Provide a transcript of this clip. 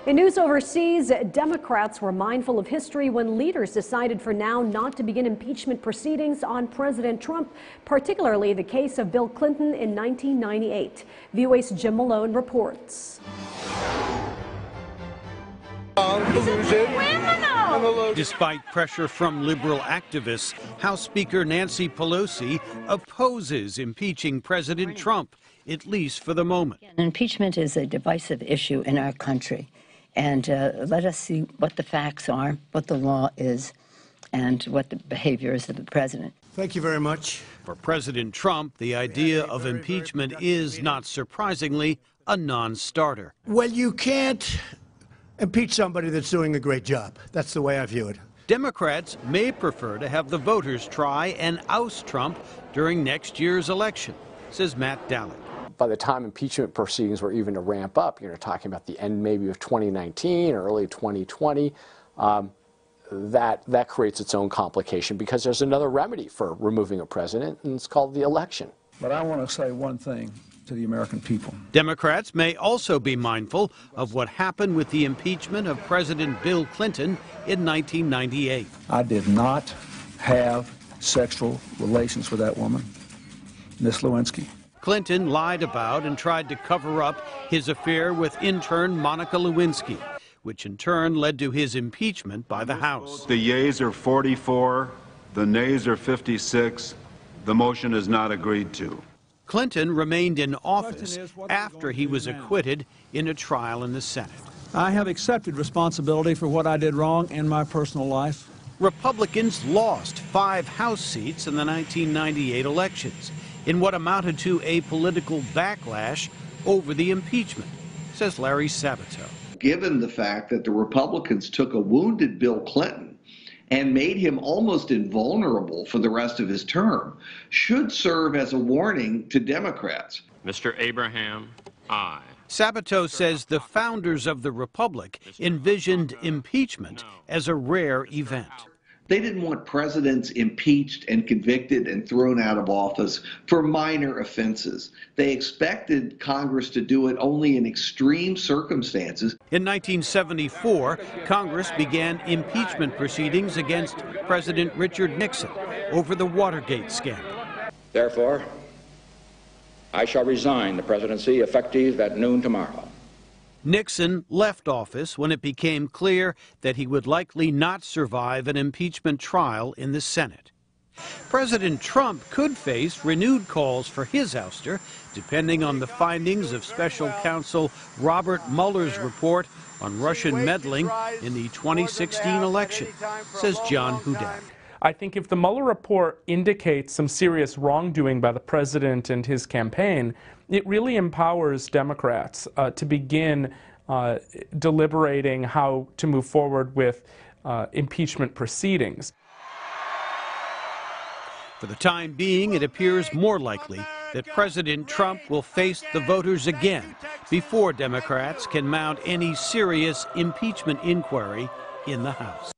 In news overseas, Democrats were mindful of history when leaders decided for now not to begin impeachment proceedings on President Trump, particularly the case of Bill Clinton in 1998. VOA's Jim Malone reports. Despite pressure from liberal activists, House Speaker Nancy Pelosi opposes impeaching President Trump, at least for the moment. Impeachment is a divisive issue in our country, and let us see what the facts are, what the law is, and what the behavior is of the president. Thank you very much. For President Trump, the idea of impeachment is, not surprisingly, a non-starter. Well, you can't impeach somebody that's doing a great job. That's the way I view it. Democrats may prefer to have the voters try and oust Trump during next year's election, says Matt Dallek. By the time impeachment proceedings were even to ramp up, you're talking about the end maybe of 2019 or early 2020, that creates its own complication because there's another remedy for removing a president, and it's called the election. But I want to say one thing to the American people. Democrats may also be mindful of what happened with the impeachment of President Bill Clinton in 1998. I did not have sexual relations with that woman, Miss Lewinsky. Clinton lied about and tried to cover up his affair with intern Monica Lewinsky, which in turn led to his impeachment by the House. The yeas are 44, the nays are 56. The motion is not agreed to. Clinton remained in office after he was acquitted in a trial in the Senate. I have accepted responsibility for what I did wrong in my personal life. Republicans lost 5 House seats in the 1998 elections in what amounted to a political backlash over the impeachment, says Larry Sabato. Given the fact that the Republicans took a wounded Bill Clinton and made him almost invulnerable for the rest of his term, should serve as a warning to Democrats. Mr. Abraham, aye. Sabato says the founders of the Republic envisioned impeachment as a rare event. They didn't want presidents impeached and convicted and thrown out of office for minor offenses. They expected Congress to do it only in extreme circumstances. In 1974, Congress began impeachment proceedings against President Richard Nixon over the Watergate scandal. Therefore, I shall resign the presidency effective at noon tomorrow. Nixon left office when it became clear that he would likely not survive an impeachment trial in the Senate. President Trump could face renewed calls for his ouster, depending on the findings of special counsel Robert Mueller's report on Russian meddling in the 2016 election, says John Hudak. I think if the Mueller report indicates some serious wrongdoing by the president and his campaign, it really empowers Democrats to begin deliberating how to move forward with impeachment proceedings. For the time being, it appears more likely that President Trump will face the voters again before Democrats can mount any serious impeachment inquiry in the House.